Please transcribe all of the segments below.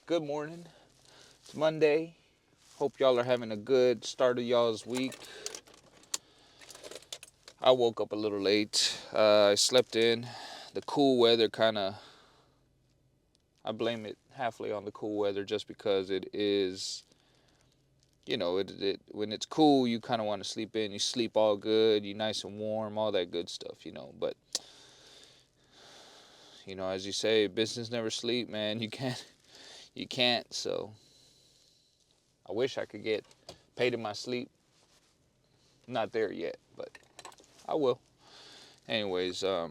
Good morning. It's Monday. Hope y'all are having a good start of y'all's week. I woke up a little late. I slept in. The cool weather I blame it halfway on the cool weather just because it is, when it's cool, you kind of want to sleep in. You sleep all good. You nice and warm, all that good stuff. But, as you say, business never sleep, man. You can't. So I wish I could get paid in my sleep. Not there yet, but I will. Anyways, I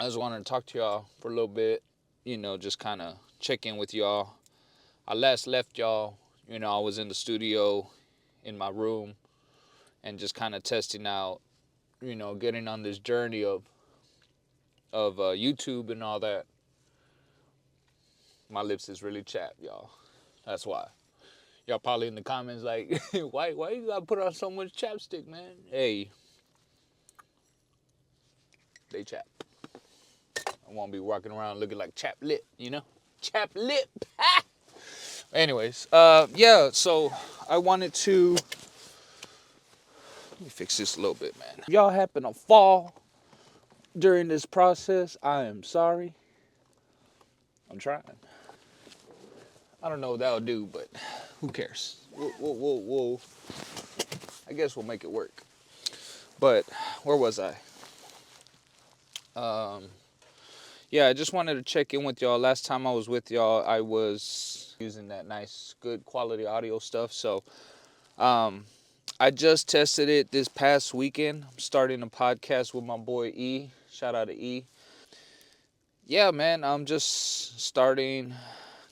just wanted to talk to y'all for a little bit, just kind of check in with y'all. I last left y'all, I was in the studio in my room and just kind of testing out, getting on this journey of YouTube and all that. My lips is really chapped, y'all. That's why. Y'all probably in the comments like, why you gotta put on so much chapstick, man? Hey, they chap. I won't be walking around looking like chapped lip, Chapped lip. Anyways, so I wanted to, let me fix this a little bit, man. If y'all happen to fall during this process, I am sorry. I'm trying. I don't know what that'll do, but who cares? We'll I guess we'll make it work. But where was I? I just wanted to check in with y'all. Last time I was with y'all, I was using that nice, good quality audio stuff. So, I just tested it this past weekend. I'm starting a podcast with my boy E. Shout out to E. Yeah, man, I'm just starting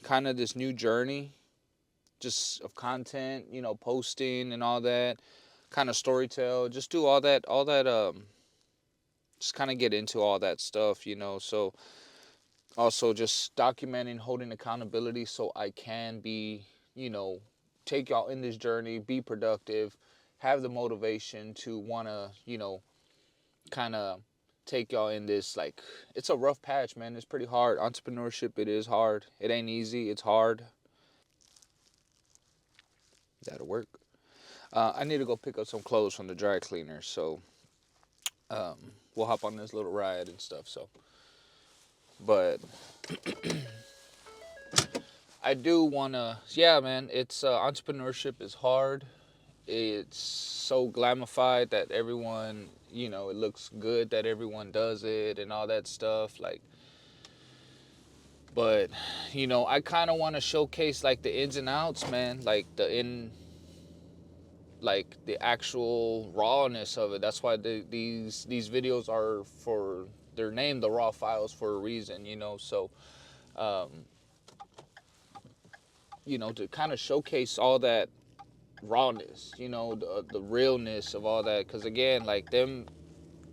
kind of this new journey just of content, posting and all that, kind of storytell, just do all that, just kind of get into all that stuff, so also just documenting, holding accountability so I can be, take y'all in this journey, be productive, have the motivation to want to, kind of take y'all in this, like, it's a rough patch, man. It's pretty hard. Entrepreneurship, it is hard. It ain't easy. It's hard. That'll work. I need to go pick up some clothes from the dry cleaner, so we'll hop on this little ride and stuff. So, but I do wanna, yeah, man. It's entrepreneurship is hard. It's so glamified that everyone, it looks good that everyone does it and all that stuff. Like, but I kind of want to showcase like the ins and outs, man. Like the actual rawness of it. That's why these videos are they're named the raw files for a reason, so to kind of showcase all that rawness, the realness of all that, because again, like them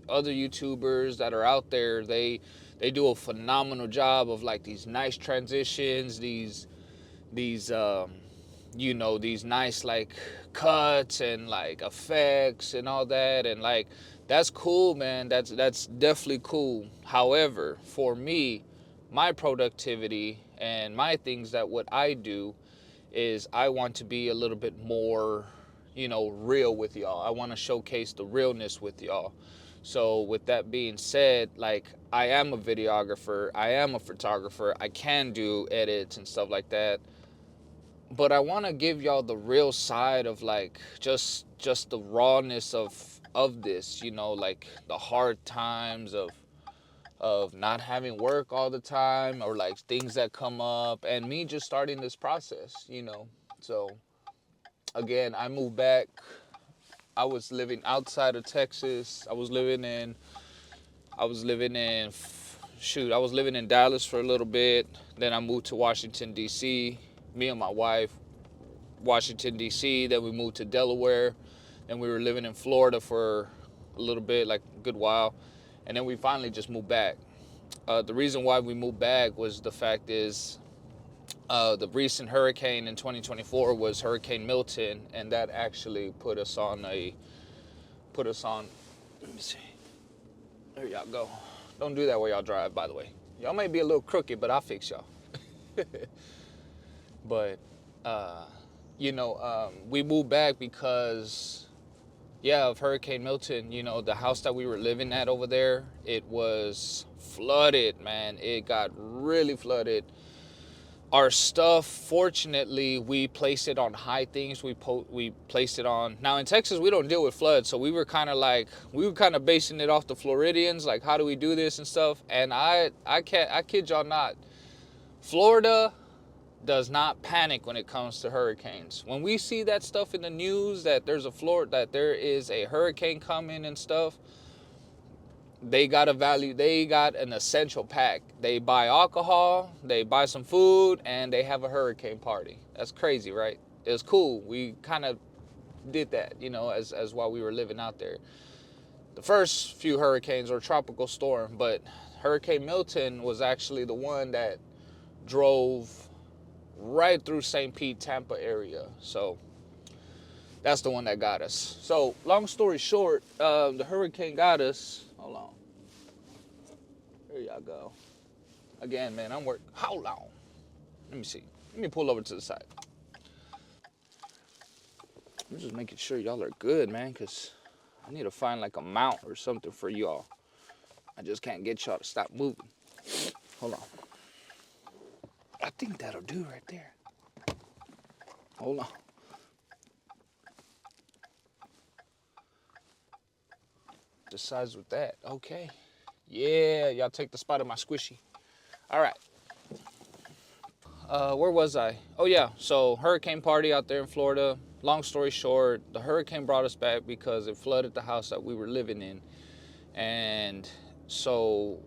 other YouTubers that are out there, they do a phenomenal job of like these nice transitions, these these nice like cuts and like effects and all that, and like that's cool, man. That's definitely cool. However, for me, my productivity and my things, that what I do is I want to be a little bit more, real with y'all. I want to showcase the realness with y'all. So with that being said, like, I am a videographer, I am a photographer, I can do edits and stuff like that, but I want to give y'all the real side of like just the rawness of this, like the hard times of not having work all the time, or like things that come up, and me just starting this process, So again, I moved back. I was living outside of Texas. I was living in I was living in Dallas for a little bit. Then I moved to Washington, D.C. Me and my wife, Washington, D.C. Then we moved to Delaware. Then we were living in Florida for a little bit, like a good while. And then we finally just moved back. The reason why we moved back was the fact is the recent hurricane in 2024 was Hurricane Milton, and that actually put us on, let me see. There y'all go. Don't do that while y'all drive, by the way. Y'all may be a little crooked, but I'll fix y'all. But we moved back because, yeah, of Hurricane Milton. The house that we were living at over there, it was flooded, man. It got really flooded. Our stuff, fortunately, we placed it on high things. We placed it on. Now in Texas, we don't deal with floods, so we were kind of basing it off the Floridians, like how do we do this and stuff. And I kid y'all not, Florida does not panic when it comes to hurricanes. When we see that stuff in the news that there is a hurricane coming and stuff, they got an essential pack. They buy alcohol, they buy some food, and they have a hurricane party. That's crazy, right? It was cool. We kind of did that, as while we were living out there. The first few hurricanes were tropical storm, but Hurricane Milton was actually the one that drove right through St. Pete, Tampa area. So that's the one that got us. So long story short, the hurricane got us. Hold on. There y'all go. Again, man, how long? Let me see. Let me pull over to the side. I'm just making sure y'all are good, man, because I need to find like a mount or something for y'all. I just can't get y'all to stop moving. Hold on. I think that'll do right there. Hold on. The size with that. Okay. Yeah, y'all take the spot of my squishy. All right. Where was I? Oh, yeah. So hurricane party out there in Florida. Long story short, the hurricane brought us back because it flooded the house that we were living in. And so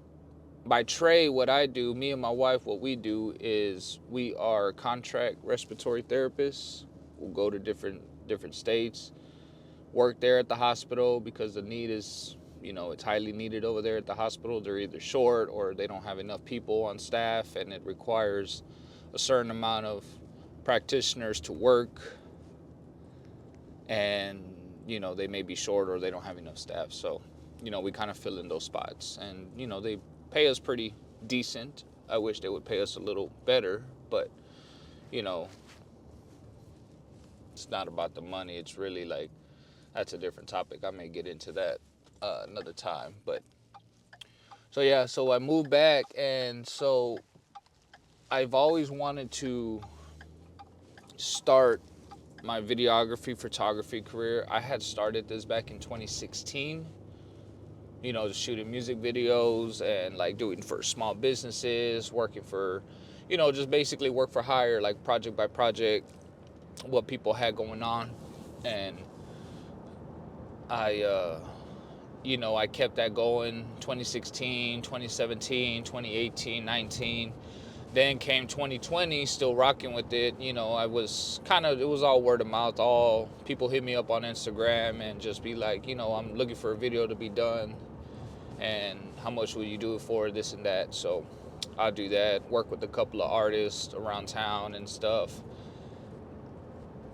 by trade, what I do, me and my wife, what we do is we are contract respiratory therapists. We'll go to different states, work there at the hospital because the need is, it's highly needed over there at the hospital. They're either short or they don't have enough people on staff, and it requires a certain amount of practitioners to work, and they may be short or they don't have enough staff. So we kind of fill in those spots, and they pay us pretty decent. I wish they would pay us a little better, but it's not about the money. It's really like, that's a different topic. I may get into that another time. But so yeah, so I moved back, and so I've always wanted to start my videography, photography career. I had started this back in 2016, just shooting music videos and like doing for small businesses, working for, just basically work for hire, like project by project, what people had going on. And I kept that going 2016, 2017, 2018, 19. Then came 2020, still rocking with it. It was all word of mouth. All people hit me up on Instagram and just be like, I'm looking for a video to be done, and how much will you do it for, this and that. So I'll do that, work with a couple of artists around town and stuff.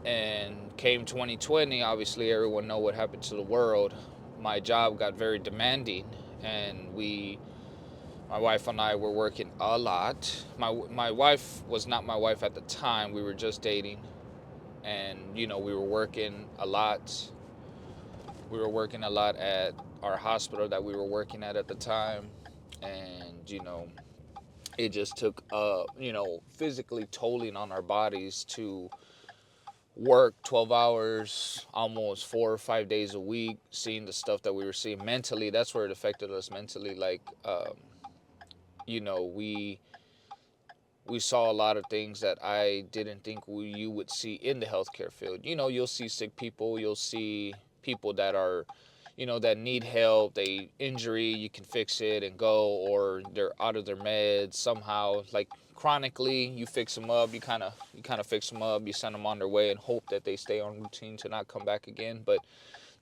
And came 2020, obviously everyone know what happened to the world. My job got very demanding, and my wife and I were working a lot. My wife was not my wife at the time. We were just dating, and we were working a lot. We were working a lot at our hospital that we were working at the time, and it just took physically tolling on our bodies to work 12 hours, almost 4 or 5 days a week, seeing the stuff that we were seeing mentally. That's where it affected us mentally. Like, we saw a lot of things that I didn't think you would see in the healthcare field. You'll see sick people, you'll see people that are, that need help. They injury, you can fix it and go, or they're out of their meds somehow. Like chronically, you fix them up, you kind of fix them up, you send them on their way and hope that they stay on routine to not come back again. But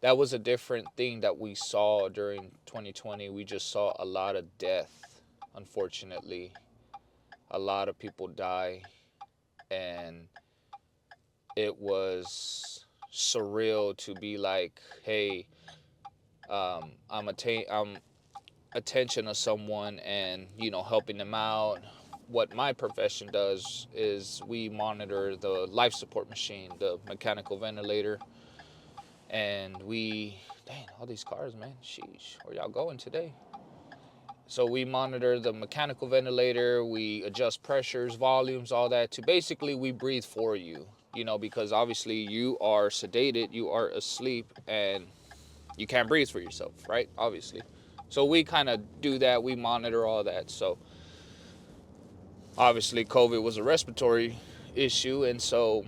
that was a different thing that we saw during 2020. We just saw a lot of death, unfortunately. A lot of people die, and it was surreal to be like, hey, I'm attention of someone and helping them out, what my profession does is we monitor the life support machine, the mechanical ventilator, and dang, all these cars, man, sheesh, where y'all going today? So we monitor the mechanical ventilator, we adjust pressures, volumes, all that, to basically we breathe for you, because obviously you are sedated, you are asleep, and you can't breathe for yourself, right? Obviously. So we kind of do that, we monitor all that. So obviously COVID was a respiratory issue, and so,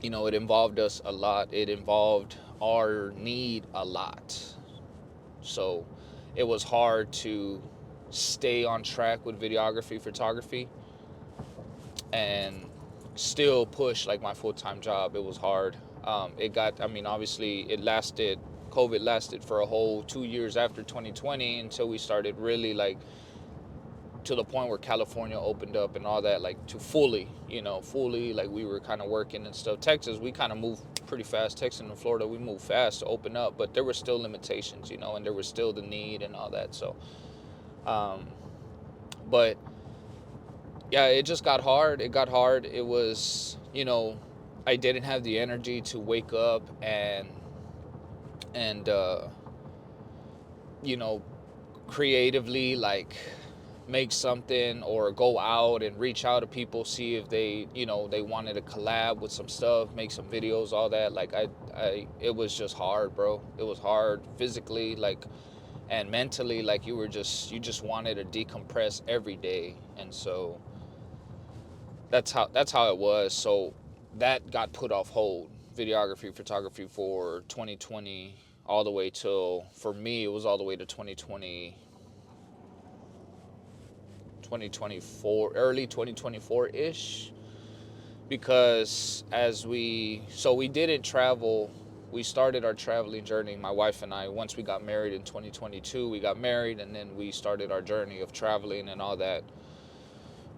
it involved us a lot. It involved our need a lot. So it was hard to stay on track with videography, photography, and still push like my full-time job. It was hard. Obviously COVID lasted for a whole 2 years after 2020 until we started really like to the point where California opened up and all that, like to fully, like we were kind of working and stuff. Texas, we kind of moved pretty fast. Texas and Florida, we moved fast to open up, but there were still limitations, and there was still the need and all that. So, but yeah, it just got hard. It got hard. It was, I didn't have the energy to wake up and you know, creatively like make something or go out and reach out to people, see if they, they wanted to collab with some stuff, make some videos, all that. Like it was just hard, bro. It was hard physically, like, and mentally, like you just wanted to decompress every day. And so that's how it was. So that got put off hold, videography, photography, for 2020 all the way till, for me, it was all the way to 2024, early 2024-ish, because we didn't travel. We started our traveling journey, my wife and I, once we got married in 2022. We got married, and then we started our journey of traveling and all that.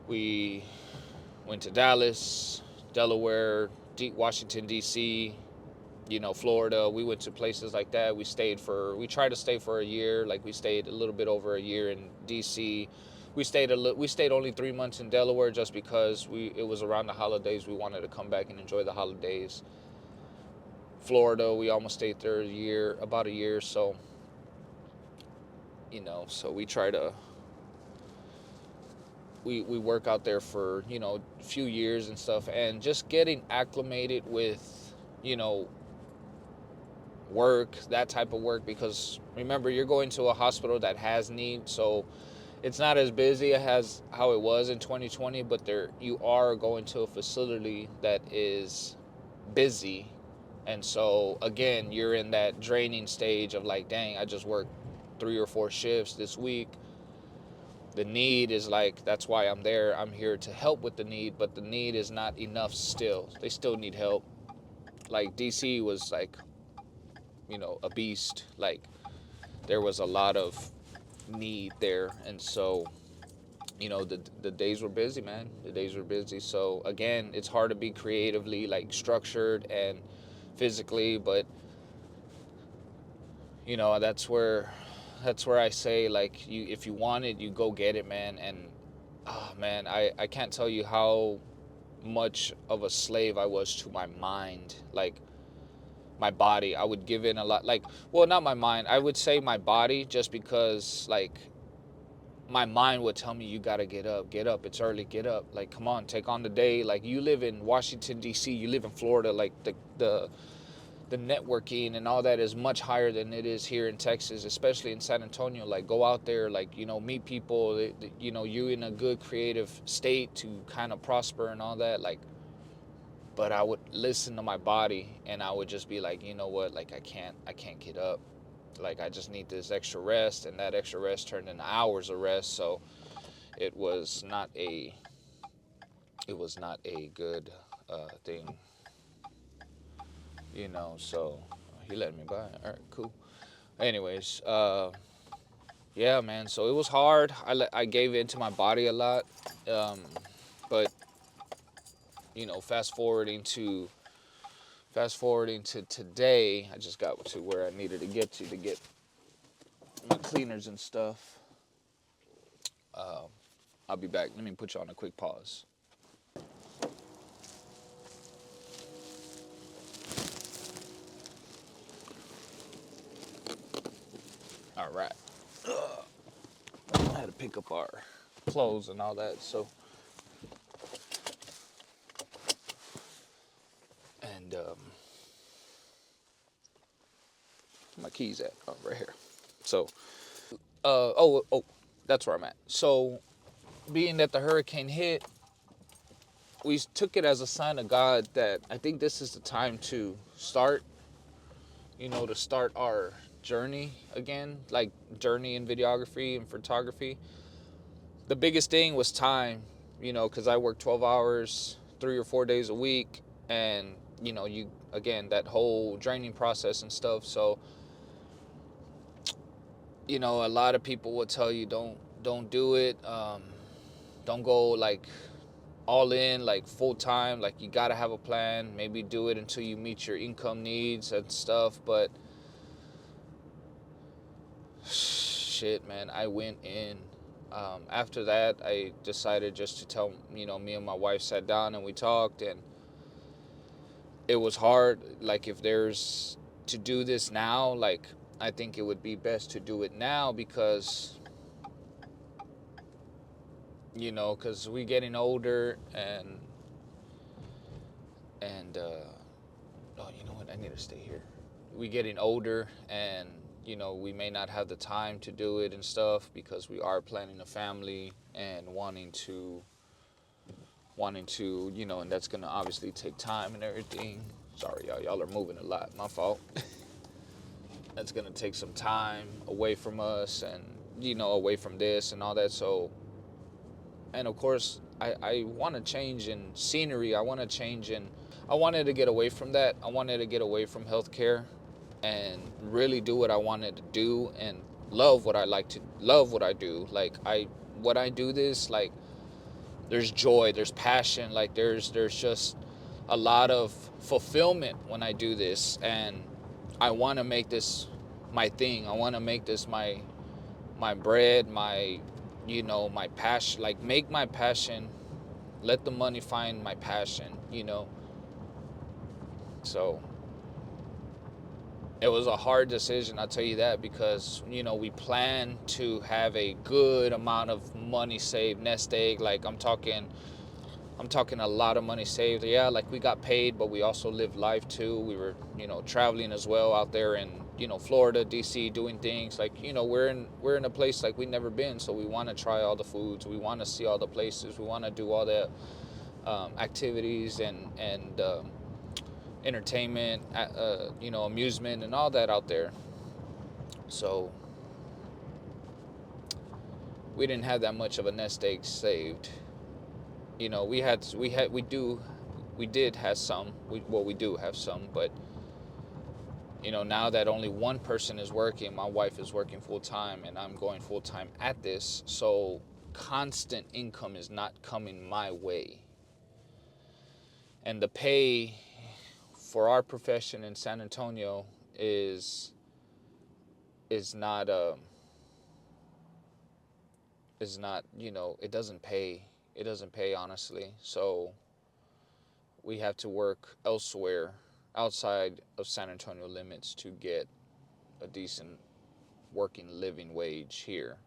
We went to Dallas, Delaware, Washington, D.C., Florida. We went to places like that. We tried to stay for a year. Like we stayed a little bit over a year in D.C. We stayed only 3 months in Delaware just because it was around the holidays. We wanted to come back and enjoy the holidays. Florida, we almost stayed there about a year. So, so we try to, we work out there for, a few years and stuff, and just getting acclimated with, work, that type of work, because remember, you're going to a hospital that has needs, so it's not as busy as how it was in 2020, but you are going to a facility that is busy. And so again, you're in that draining stage of like, dang, I just worked 3 or 4 shifts this week. The need is like, that's why I'm there. I'm here to help with the need, but the need is not enough still. They still need help. Like DC was like, a beast. Like there was a lot of need there. And so, the days were busy, man. The days were busy. So again, it's hard to be creatively like structured and physically, but that's where I say, like, if you want it, you go get it, man. And oh man, I can't tell you how much of a slave I was to my mind. Like my body, I would give in a lot. Like, well, not my mind, I would say my body, just because like my mind would tell me, you gotta get up, it's early, get up, like come on, take on the day. Like you live in Washington D.C., you live in Florida, like the networking and all that is much higher than it is here in Texas, especially in San Antonio. Like go out there, like, meet people, you in a good creative state to kind of prosper and all that. Like, but I would listen to my body and I would just be like, you know what, like I can't get up. Like I just need this extra rest, and that extra rest turned into hours of rest. So it was not a good thing. So he let me by. All right, cool. Anyways, yeah, man. So it was hard. I gave in to my body a lot, but fast forwarding to today, I just got to where I needed to get my cleaners and stuff. I'll be back. Let me put you on a quick pause. All right. I had to pick up our clothes and all that. So, and my keys at? Oh, right here. So, that's where I'm at. So, being that the hurricane hit, we took it as a sign of God that I think this is the time to start, to start our journey again, like journey in videography and photography. The biggest thing was time, because I work 12 hours, 3 or 4 days a week, and, again, that whole draining process and stuff. So, a lot of people will tell you don't do it. Don't go like all in, like full time. Like you gotta have a plan. Maybe do it until you meet your income needs and stuff. But shit, man, I went in. After that, I decided just to tell, me and my wife sat down and we talked, and it was hard. Like if there's to do this now, like I think it would be best to do it now because because we getting older and oh, you know what? I need to stay here. We getting older, and we may not have the time to do it and stuff because we are planning a family and wanting to, and that's gonna obviously take time and everything. Sorry, y'all are moving a lot. My fault. That's gonna take some time away from us and away from this and all that. So, and of course, I want to change in scenery. I wanted to get away from that. I wanted to get away from healthcare and really do what I wanted to do and love what I do. Like what I do this, like there's joy, there's passion, like there's just a lot of fulfillment when I do this, and I want to make this my thing. I want to make this my bread, my my passion, like make my passion, let the money find my passion. So it was a hard decision, I'll tell you that, because we plan to have a good amount of money saved, nest egg. Like I'm talking a lot of money saved. Yeah, like we got paid, but we also lived life too. We were traveling as well out there in Florida, DC, doing things like we're in a place like we've never been, so we want to try all the foods, we want to see all the places, we want to do all the activities and entertainment, amusement and all that out there. So we didn't have that much of a nest egg saved. We did have some. We do have some, but now that only one person is working, my wife is working full time and I'm going full time at this, so constant income is not coming my way. And the pay for our profession in San Antonio is not it doesn't pay honestly. So we have to work elsewhere outside of San Antonio limits to get a decent working living wage here.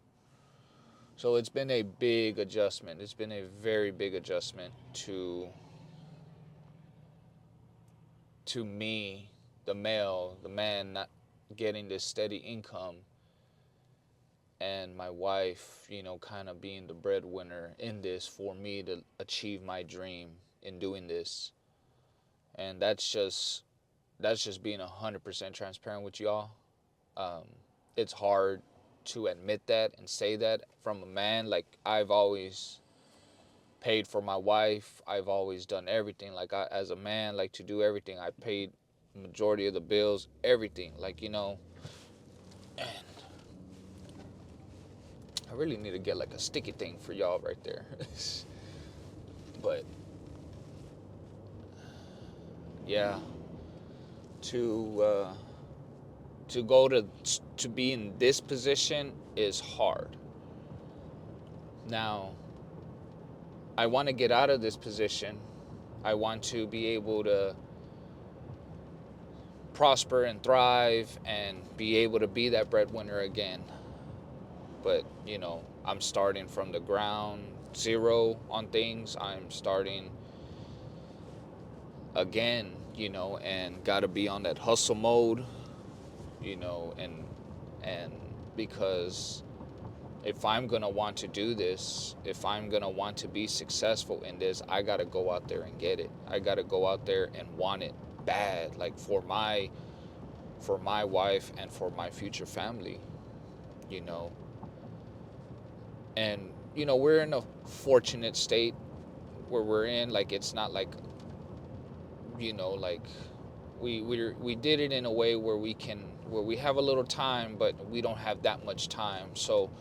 So it's been a big adjustment. It's been a very big adjustment to me, the male, the man, not getting this steady income, and my wife, kind of being the breadwinner in this for me to achieve my dream in doing this. And that's just being 100% transparent with y'all. It's hard to admit that and say that from a man. Like I've always paid for my wife. I've always done everything. Like as a man, like to do everything. I paid the majority of the bills, everything. Like and I really need to get like a sticky thing for y'all right there. But yeah, to go to be in this position is hard. Now, I want to get out of this position. I want to be able to prosper and thrive and be able to be that breadwinner again. But, I'm starting from the ground zero on things. I'm starting again, and got to be on that hustle mode, and because if I'm going to want to do this, if I'm going to want to be successful in this, I got to go out there and get it. I got to go out there and want it bad, like for my wife and for my future family, you know. And we're in a fortunate state where we're in, like it's not like, like we did it in a way where we have a little time, but we don't have that much time. So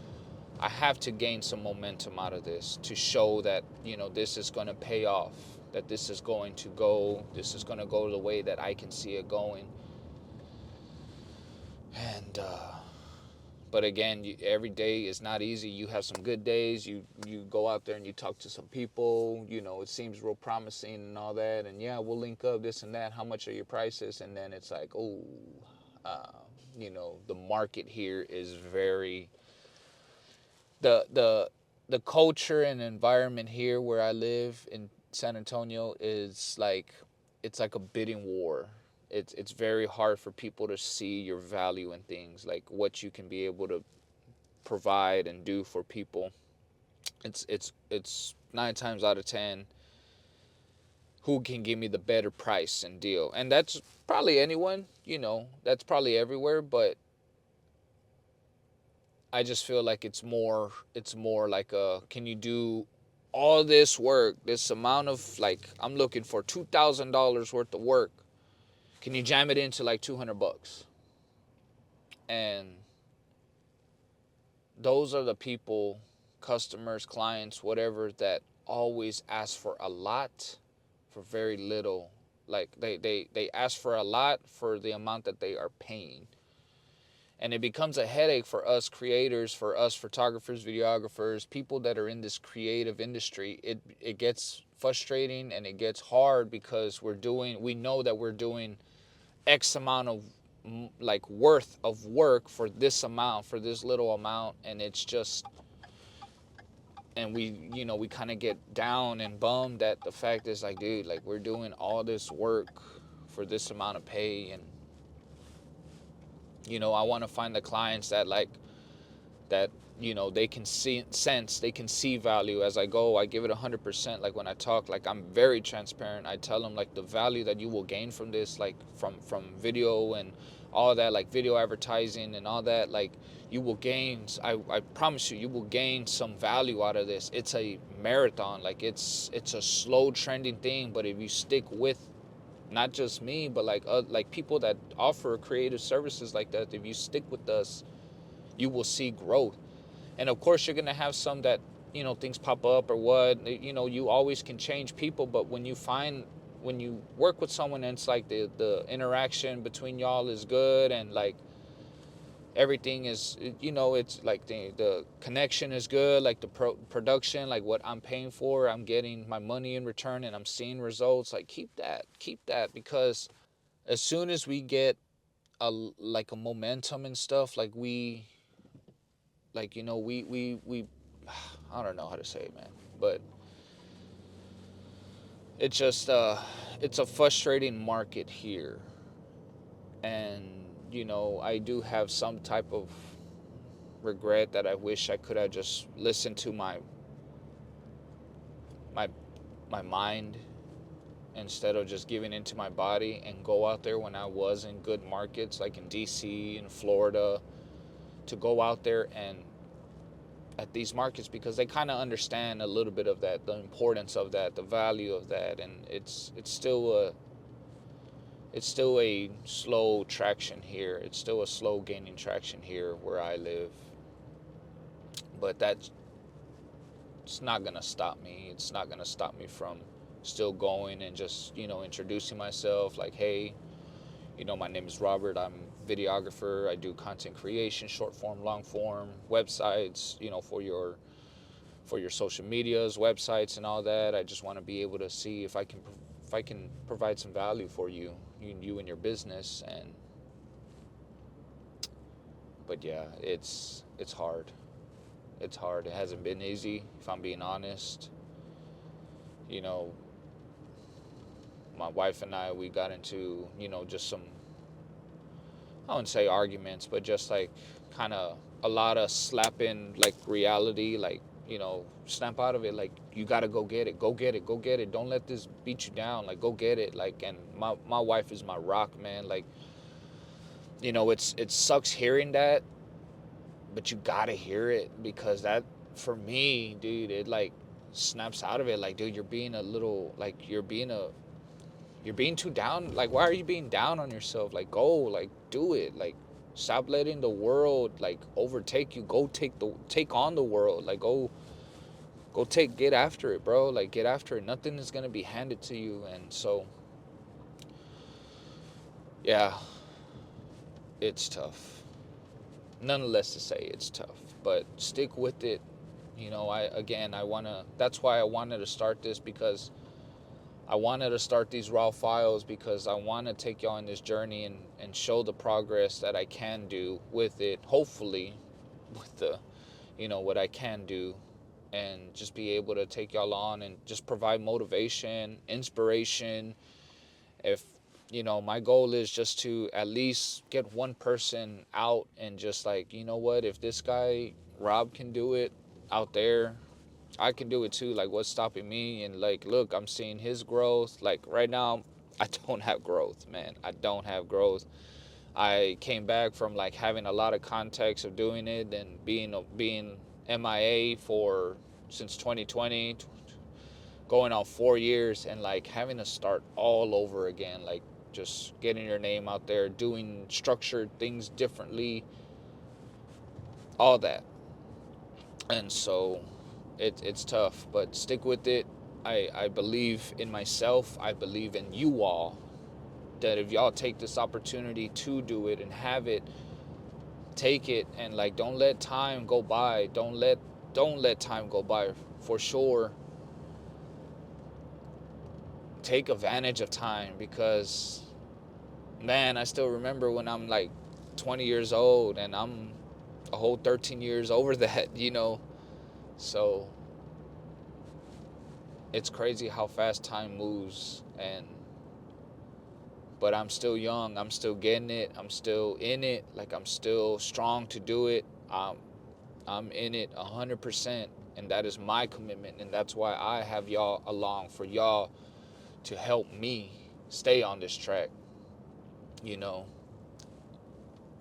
I have to gain some momentum out of this to show that, this is going to pay off, that this is going to go the way that I can see it going. And, but again, every day is not easy. You have some good days. You go out there and you talk to some people, it seems real promising and all that. And yeah, we'll link up this and that. How much are your prices? And then it's like, the market here is very, the culture and environment here where I live in San Antonio is like, it's like a bidding war. It's very hard for people to see your value in things, like what you can be able to provide and do for people. It's 9 times out of 10 who can give me the better price and deal. And that's probably anyone, that's probably everywhere, but I just feel like it's more like can you do all this work, this amount of, like, I'm looking for $2,000 worth of work. Can you jam it into like $200? And those are the people, customers, clients, whatever, that always ask for a lot for very little. Like they ask for a lot for the amount that they are paying. And it becomes a headache for us creators, for us photographers, videographers, people that are in this creative industry. It gets frustrating and it gets hard because we know that we're doing X amount of like worth of work for this amount, for this little amount, and it's just, and we kind of get down and bummed that the fact is like, dude, like we're doing all this work for this amount of pay. And I want to find the clients that they can see value as I go. I give it 100%. Like when I talk, like I'm very transparent. I tell them like the value that you will gain from this, like from video and all that, like video advertising and all that, like you will gain, I promise you will gain some value out of this. It's a marathon. Like it's a slow trending thing, but if you stick with not just me, but like people that offer creative services like that, if you stick with us, you will see growth. And of course, you're going to have some that, things pop up or what, you always can change people. But when you work with someone and it's like the interaction between y'all is good and like everything is, it's like the connection is good, like the production, like what I'm paying for, I'm getting my money in return and I'm seeing results, like keep that, because as soon as we get a momentum and stuff, like we I don't know how to say it, man, but it's just it's a frustrating market here. And I do have some type of regret that I wish I could have just listened to my mind instead of just giving into my body and go out there when I was in good markets like in DC and Florida, to go out there and at these markets, because they kind of understand a little bit of that, the importance of that, the value of that. And it's still a slow traction here. It's still a slow gaining traction here where I live. But it's not going to stop me. It's not going to stop me from still going and just, introducing myself like, hey, my name is Robert. I'm a videographer. I do content creation, short form, long form, websites, for your social medias, websites, and all that. I just want to be able to see if I can provide some value for you and your business. And but yeah, it's hard. It's hard. It hasn't been easy, if I'm being honest. You know, my wife and I, we got into, just some, I wouldn't say arguments, but just like kind of a lot of slapping like reality, like, snap out of it. Like, you got to go get it, go get it, go get it. Don't let this beat you down. Like, go get it. Like, and my wife is my rock, man. Like, it sucks hearing that, but you got to hear it, because that, for me, dude, it like snaps out of it. Like, dude, you're being a little, like, you're being too down. Like, why are you being down on yourself? Like, go, like, do it. Like, stop letting the world like overtake you. Go take on the world. Like, get after it, bro. Like, get after it. Nothing is gonna be handed to you. And so, yeah, it's tough. Nonetheless, to say it's tough, but stick with it. That's why I wanted to start this, because I wanted to start these raw files, because I want to take y'all on this journey and show the progress that I can do with it, hopefully, with the, what I can do, and just be able to take y'all on and just provide motivation, inspiration. If, my goal is just to at least get one person out and just like, what, if this guy, Rob, can do it out there, I can do it too. Like, what's stopping me? And like, look, I'm seeing his growth. Like, right now, I don't have growth, man. I don't have growth. I came back from like having a lot of context of doing it and being MIA for since 2020, going on 4 years, and like having to start all over again. Like, just getting your name out there, doing structured things differently, all that. And so it's tough, but stick with it. I believe in myself. I believe in you all, that if y'all take this opportunity to do it and have it, take it, and like, don't let time go by. Don't let time go by, for sure. Take advantage of time, because, man, I still remember when I'm like 20 years old, and I'm a whole 13 years over that, So it's crazy how fast time moves, but I'm still young. I'm still getting it. I'm still in it. Like, I'm still strong to do it. I'm in it 100%, and that is my commitment, and that's why I have y'all along, for y'all to help me stay on this track.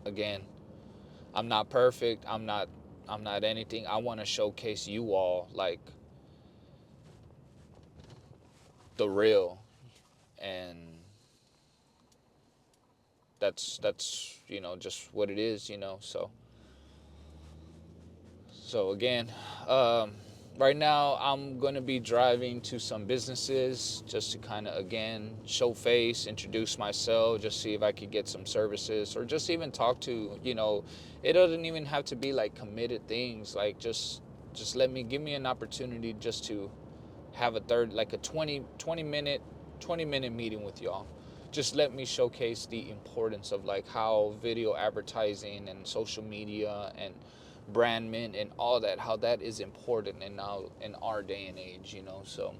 Again, I'm not perfect. I'm not anything. I want to showcase you all, like, the real, and that's just what it is. So again, right now I'm going to be driving to some businesses, just to kind of, again, show face, introduce myself, just see if I could get some services, or just even talk to, it doesn't even have to be like committed things. Like, just give me an opportunity just to have a 20 minute meeting with y'all. Just let me showcase the importance of like how video advertising and social media and brandment and all that, how that is important, and now in our day and age. So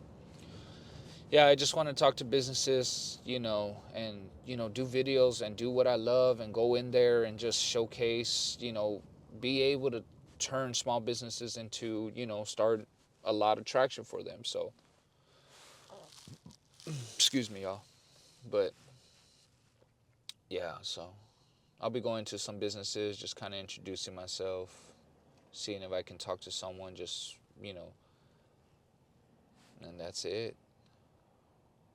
yeah, I just want to talk to businesses, and do videos and do what I love, and go in there and just showcase, be able to turn small businesses into, start a lot of traction for them. So excuse me, y'all. But yeah, so I'll be going to some businesses, just kind of introducing myself, seeing if I can talk to someone, just, and that's it.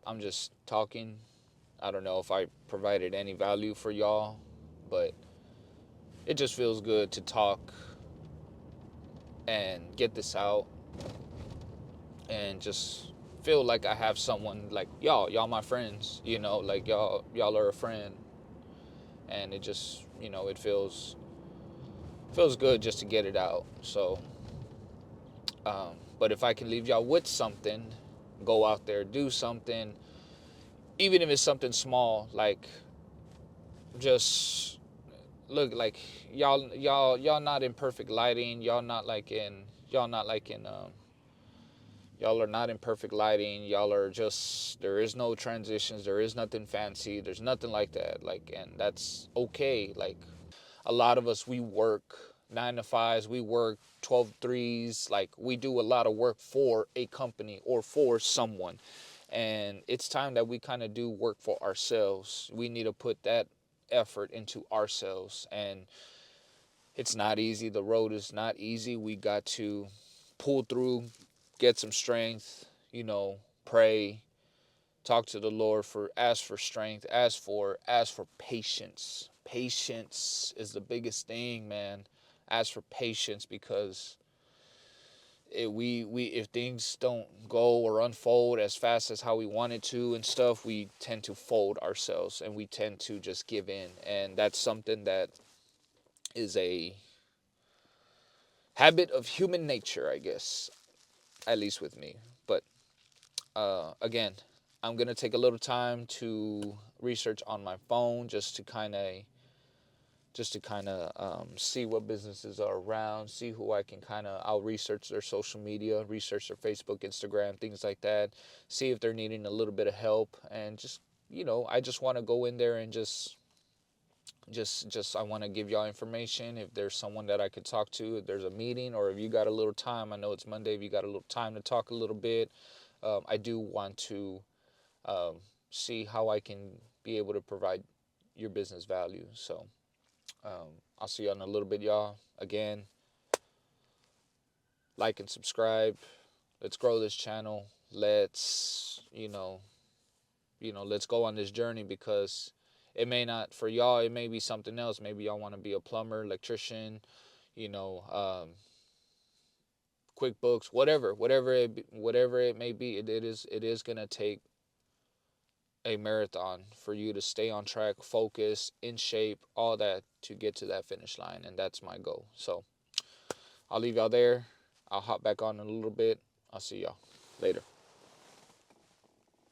I'm just talking. I don't know if I provided any value for y'all, but it just feels good to talk and get this out, and just feel like I have someone, like y'all my friends, like y'all are a friend, and it just, it feels good just to get it out. So But if I can leave y'all with something, go out there, do something, even if it's something small, like just look like y'all not in perfect lighting. Y'all not like in y'all are not in perfect lighting. Y'all are just, there is no transitions, there is nothing fancy, there's nothing like that. Like, and that's okay. Like, a lot of us, we work 9 to 5s, we work 12 3s, like we do a lot of work for a company or for someone. And it's time that we kind of do work for ourselves. We need to put that effort into ourselves. And it's not easy. The road is not easy. We got to pull through, get some strength, pray, talk to the Lord, for ask for strength, ask for patience. Patience is the biggest thing, man. Ask for patience, because we if things don't go or unfold as fast as how we want it to and stuff, we tend to fold ourselves and we tend to just give in. And that's something that is a habit of human nature, I guess, at least with me. But again, I'm gonna take a little time to research on my phone, just to kind of see what businesses are around, see who I can I'll research their social media, research their Facebook, Instagram, things like that, see if they're needing a little bit of help. And just, I just want to go in there and just I want to give y'all information. If there's someone that I could talk to, if there's a meeting, or if you got a little time, I know it's Monday, if you got a little time to talk a little bit, I do want to um, see how I can be able to provide your business value. So I'll see you in a little bit, y'all. Again, like and subscribe. Let's grow this channel. Let's go on this journey, because it may not, for y'all, it may be something else. Maybe y'all want to be a plumber, electrician, you know, um, QuickBooks, whatever it may be. It is gonna take a marathon for you to stay on track, focus, in shape, all that, to get to that finish line. And that's my goal. So I'll leave y'all there. I'll hop back on in a little bit. I'll see y'all later.